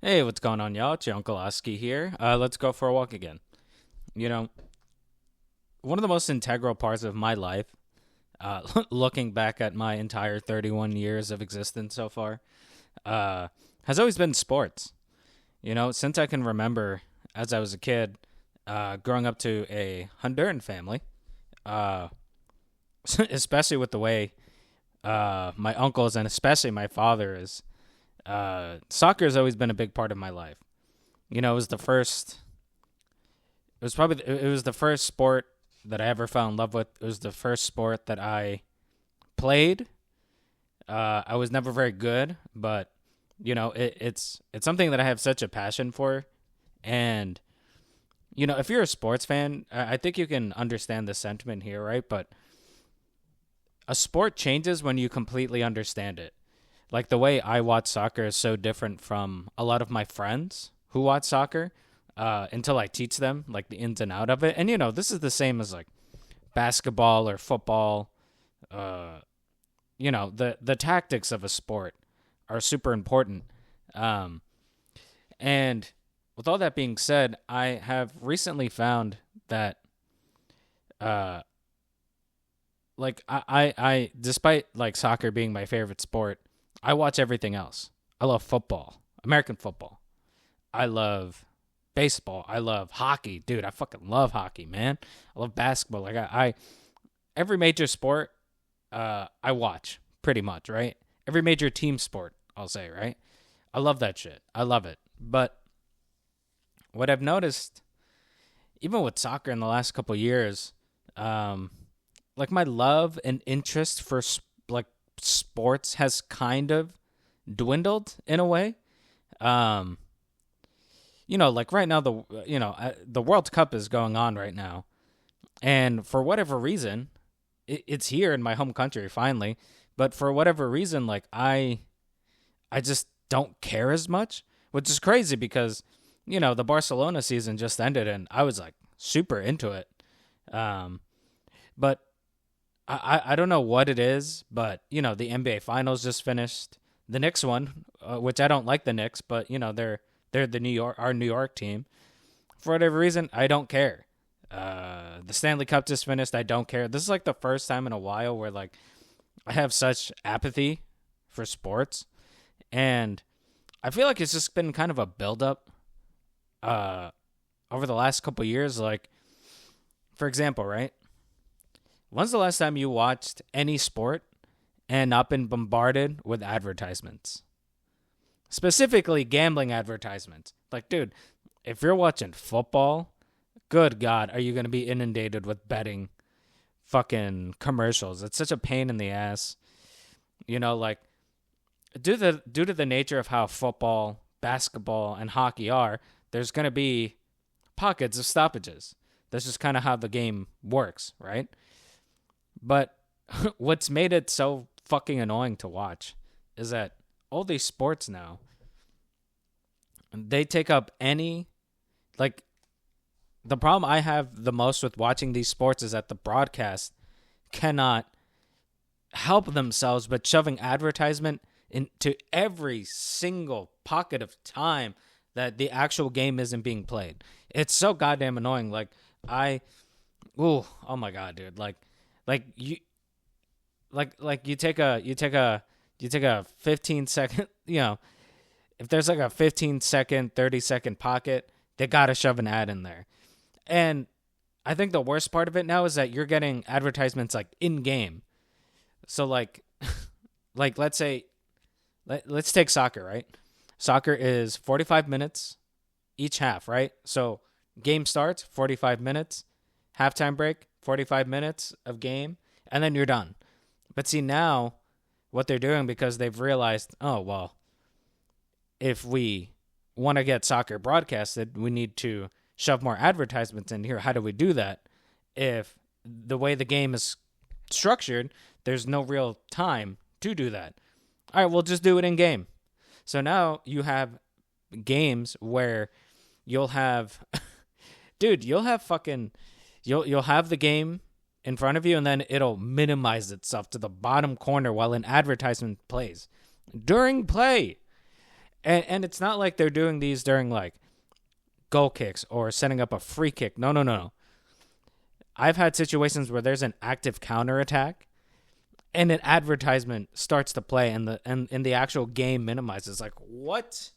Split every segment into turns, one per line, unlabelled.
Hey, what's going on, y'all? It's your Uncle Oski here. Let's go for a walk again. You know, one of the most integral parts of my life, looking back at my entire 31 years of existence so far, uh, has always been sports. Since I can remember as I was a kid, growing up to a Honduran family, uh, especially with the way my uncles and especially my father is, soccer has always been a big part of my life. It was the first. It was the first sport that I ever fell in love with. It was the first sport that I played. I was never very good, but it's something that I have such a passion for. And if you're a sports fan, I think you can understand the sentiment here, right? But a sport changes when you completely understand it. Like the way I watch soccer is so different from a lot of my friends who watch soccer until I teach them like the ins and out of it. And this is the same as like basketball or football. The tactics of a sport are super important. Um, and with all that being said, I have recently found that uh, I despite like soccer being my favorite sport, I watch everything else. I love football, American football. I love baseball. I love hockey, dude. I fucking love hockey, man. I love basketball. Like I every major sport, I watch pretty much, right? Every major team sport, I'll say, right? I love that shit. I love it. But what I've noticed, even with soccer in the last couple years, um, like my love and interest for like sports has kind of dwindled in a way. Um, like right now the World Cup is going on right now, and for whatever reason, it's here in my home country finally. But for whatever reason, like I just don't care as much, which is crazy because the Barcelona season just ended and I was like super into it. Um, but I don't know what it is, but the NBA Finals just finished. The Knicks one, which I don't like the Knicks, but they're the New York team. For whatever reason, I don't care. The Stanley Cup just finished. I don't care. This is like the first time in a while where like I have such apathy for sports, and I feel like it's just been kind of a buildup uh, over the last couple years. Like, for example, right? When's the last time you watched any sport and not been bombarded with advertisements? Specifically, gambling advertisements. Like, dude, if you're watching football, good God, are you going to be inundated with betting fucking commercials? It's such a pain in the ass. Like, due to the nature of how football, basketball, and hockey are, there's going to be pockets of stoppages. That's just kind of how the game works, right? But what's made it so fucking annoying to watch is that all these sports now, they take up any, like, the problem I have the most with watching these sports is that the broadcast cannot help themselves but shoving advertisement into every single pocket of time that the actual game isn't being played. It's so goddamn annoying. Like oh my god, dude. Like you, you take a 15-second, if there's like a 15-second, 30-second pocket, they gotta shove an ad in there. And I think the worst part of it now is that you're getting advertisements like in game. So like, like let's say, let's take soccer, right? Soccer is 45 minutes each half, right? So game starts 45 minutes, halftime break 45 minutes of game, and then you're done. But see now, what they're doing because they've realized, oh well, if we want to get soccer broadcasted, we need to shove more advertisements in here. How do we do that? If the way the game is structured, there's no real time to do that. All right, we'll just do it in game. So now you have games where you'll have, dude, you'll have the game in front of you and then it'll minimize itself to the bottom corner while an advertisement plays during play. And it's not like they're doing these during like goal kicks or setting up a free kick. No, no, no, no. I've had situations where there's an active counterattack and an advertisement starts to play and the actual game minimizes. Like, what?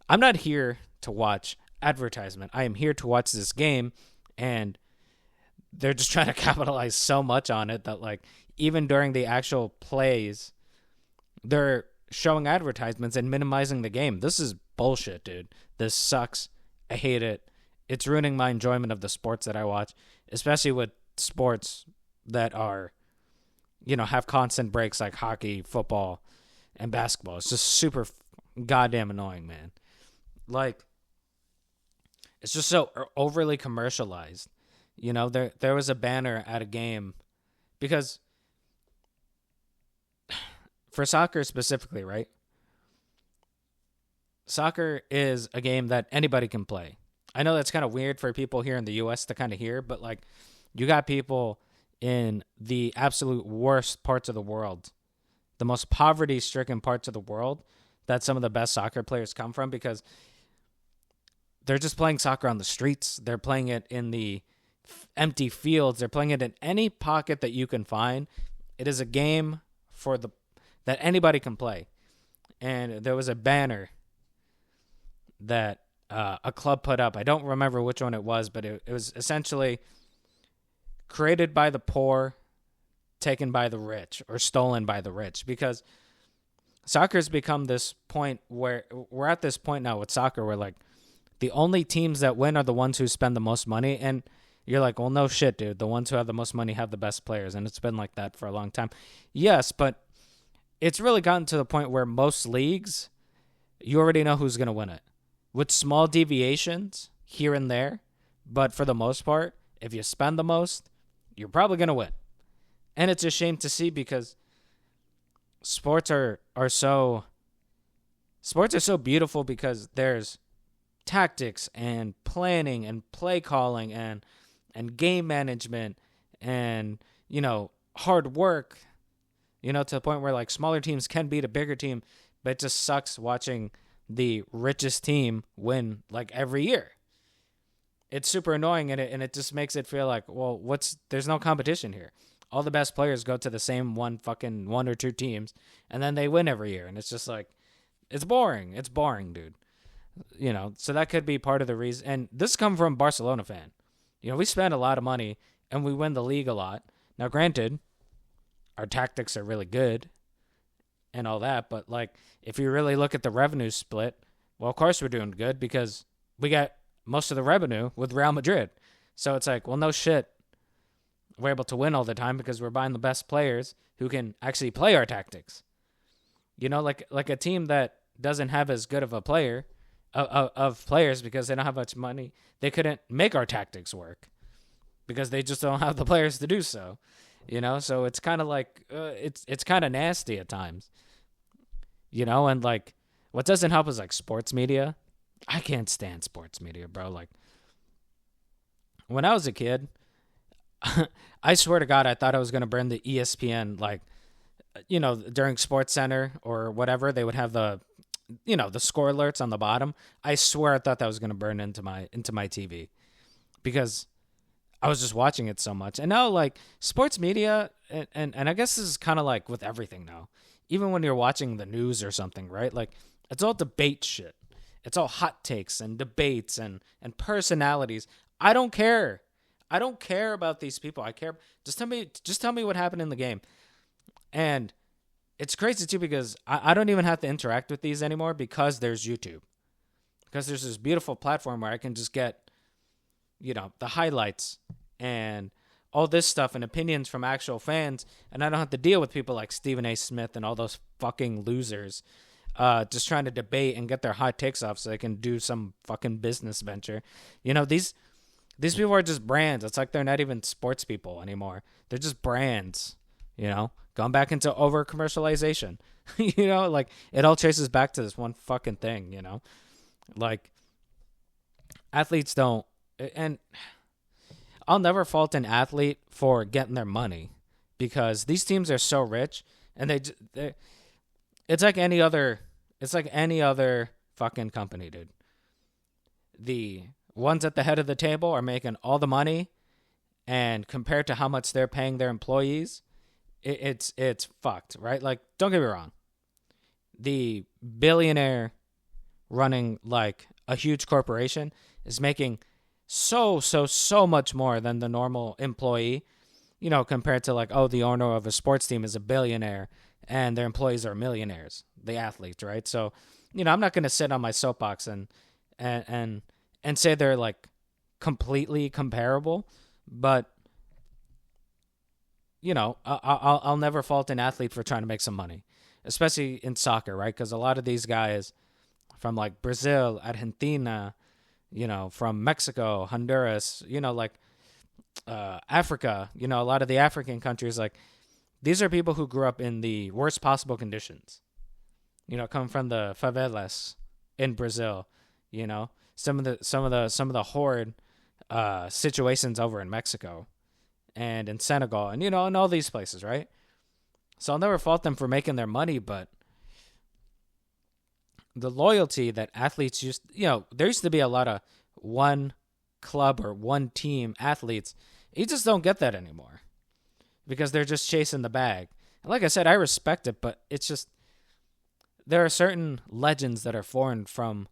I'm not here to watch advertisement. I am here to watch this game, and they're just trying to capitalize so much on it that, like, even during the actual plays, they're showing advertisements and minimizing the game. This is bullshit, dude. This sucks. I hate it. It's ruining my enjoyment of the sports that I watch, especially with sports that are, have constant breaks like hockey, football, and basketball. It's just super goddamn annoying, man. Like, it's just so overly commercialized. There was a banner at a game because for soccer specifically, right? Soccer is a game that anybody can play. I know that's kind of weird for people here in the U.S. to kind of hear, but like, you got people in the absolute worst parts of the world, the most poverty-stricken parts of the world, that some of the best soccer players come from because they're just playing soccer on the streets. They're playing it in the empty fields. They're playing it in any pocket that you can find. It is a game that anybody can play. And there was a banner that a club put up. I don't remember which one it was, but it was essentially created by the poor, taken by the rich, or stolen by the rich. Because soccer has become this point where we're at this point now with soccer where, like, the only teams that win are the ones who spend the most money. And you're like, well, no shit, dude. The ones who have the most money have the best players. And it's been like that for a long time. Yes, but it's really gotten to the point where most leagues, you already know who's going to win it. With small deviations here and there. But for the most part, if you spend the most, you're probably going to win. And it's a shame to see because sports are so beautiful because there's tactics and planning and play calling and game management and, hard work, to the point where, like, smaller teams can beat a bigger team, but it just sucks watching the richest team win, like, every year. It's super annoying, and it just makes it feel like, well, there's no competition here. All the best players go to the same one or two teams, and then they win every year, and it's just like, it's boring. It's boring, dude. So that could be part of the reason. And this comes from a Barcelona fan. We spend a lot of money and we win the league a lot. Now, granted, our tactics are really good and all that, but like, if you really look at the revenue split, well, of course we're doing good because we got most of the revenue with Real Madrid. So it's like, well, no shit. We're able to win all the time because we're buying the best players who can actually play our tactics. Like a team that doesn't have as good of a player of players because they don't have much money. They couldn't make our tactics work because they just don't have the players to do so. So it's kind of like it's kind of nasty at times. And like what doesn't help is like sports media. I can't stand sports media, bro. Like when I was a kid, I swear to God, I thought I was gonna burn the ESPN. Like, during Sports Center or whatever, they would have the score alerts on the bottom. I swear I thought that was going to burn into my TV because I was just watching it so much. And now, like, sports media, and I guess this is kind of like with everything now, even when you're watching the news or something, right? Like, it's all debate shit. It's all hot takes and debates and personalities. I don't care. I don't care about these people. I care. Just tell me what happened in the game. And it's crazy, too, because I don't even have to interact with these anymore because there's YouTube. Because there's this beautiful platform where I can just get, the highlights and all this stuff and opinions from actual fans. And I don't have to deal with people like Stephen A. Smith and all those fucking losers just trying to debate and get their hot takes off so they can do some fucking business venture. These people are just brands. It's like they're not even sports people anymore. They're just brands, Going back into over commercialization, like it all traces back to this one fucking thing, like athletes don't, and I'll never fault an athlete for getting their money because these teams are so rich and it's like any other It's like any other fucking company, dude. The ones at the head of the table are making all the money, and compared to how much they're paying their employees, it's fucked, right? Like, don't get me wrong. The billionaire running like a huge corporation is making so much more than the normal employee, compared to like, oh, the owner of a sports team is a billionaire and their employees are millionaires, the athletes, right? So, I'm not going to sit on my soapbox and say they're like completely comparable, but I'll never fault an athlete for trying to make some money, especially in soccer, right? Because a lot of these guys from like Brazil, Argentina, from Mexico, Honduras, Africa, a lot of the African countries, like these are people who grew up in the worst possible conditions, come from the favelas in Brazil, some of the horrid situations over in Mexico and in Senegal and, in all these places, right? So I'll never fault them for making their money, but the loyalty that athletes there used to be a lot of one club or one team athletes. You just don't get that anymore because they're just chasing the bag. And like I said, I respect it, but it's just, there are certain legends that are formed from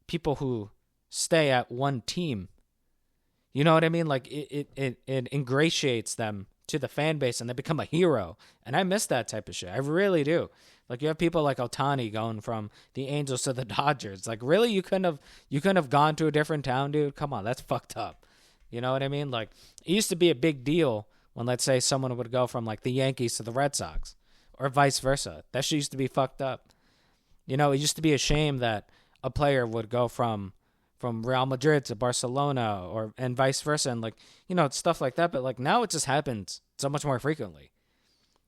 people who stay at one team. You know what I mean? Like it ingratiates them to the fan base and they become a hero. And I miss that type of shit. I really do. Like you have people like Ohtani going from the Angels to the Dodgers. Like really, you couldn't have gone to a different town, dude. Come on, that's fucked up. You know what I mean? Like it used to be a big deal when, let's say, someone would go from like the Yankees to the Red Sox, or vice versa. That shit used to be fucked up. It used to be a shame that a player would go from Real Madrid to Barcelona and vice versa, and like stuff like that. But like now it just happens so much more frequently,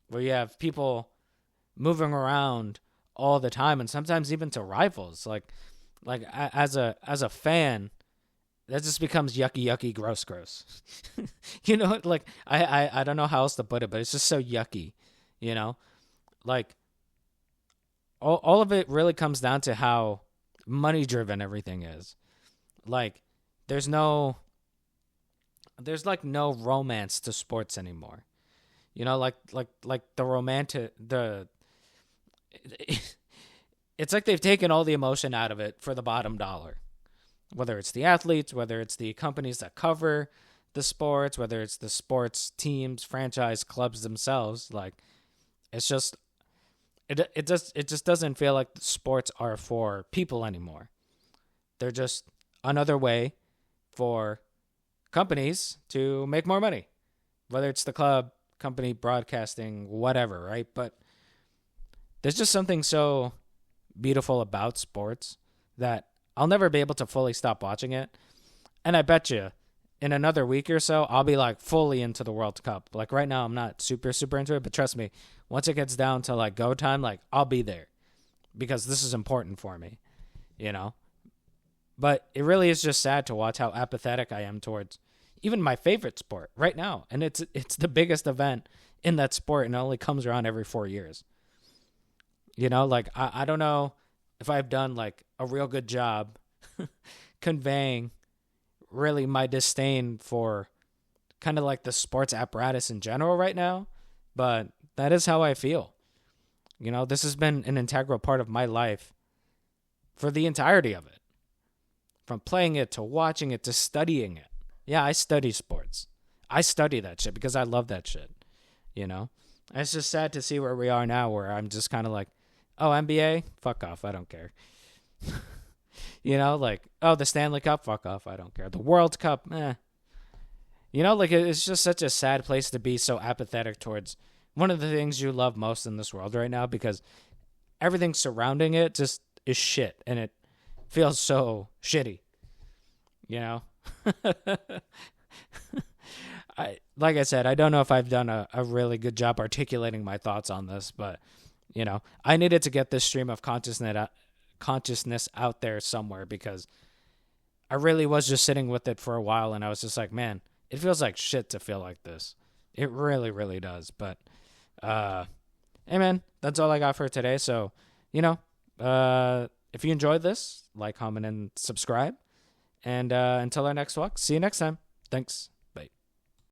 where you have people moving around all the time, and sometimes even to rivals. Like as a fan, that just becomes yucky, gross. Like I don't know how else to put it, but it's just so yucky. Like all of it really comes down to how money driven everything is. Like there's like no romance to sports anymore. Like the romantic it's like they've taken all the emotion out of it for the bottom dollar. Whether it's the athletes, whether it's the companies that cover the sports, whether it's the sports teams, franchise clubs themselves, like it's just it just doesn't feel like the sports are for people anymore. They're just another way for companies to make more money, whether it's the club, company, broadcasting, whatever, right? But there's just something so beautiful about sports that I'll never be able to fully stop watching it. And I bet you in another week or so, I'll be like fully into the World Cup. Like right now, I'm not super into it, but trust me, once it gets down to like go time, like I'll be there because this is important for me, But it really is just sad to watch how apathetic I am towards even my favorite sport right now. And it's the biggest event in that sport, and it only comes around every 4 years. Like I don't know if I've done like a real good job conveying really my disdain for kind of like the sports apparatus in general right now, but that is how I feel. This has been an integral part of my life for the entirety of it. From playing it to watching it to studying it. Yeah, I study sports. I study that shit because I love that shit. And it's just sad to see where we are now, where I'm just kind of like, oh, NBA? Fuck off. I don't care. Like, oh, the Stanley Cup? Fuck off. I don't care. The World Cup? Like it's just such a sad place to be so apathetic towards one of the things you love most in this world right now, because everything surrounding it just is shit, and it feels so shitty, like I said, I don't know if I've done a really good job articulating my thoughts on this, but I needed to get this stream of consciousness out there somewhere, because I really was just sitting with it for a while, and I was just like, man, it feels like shit to feel like this. It really, really does. But hey man, that's all I got for today. So, if you enjoyed this, like, comment, and subscribe. And until our next walk, see you next time. Thanks.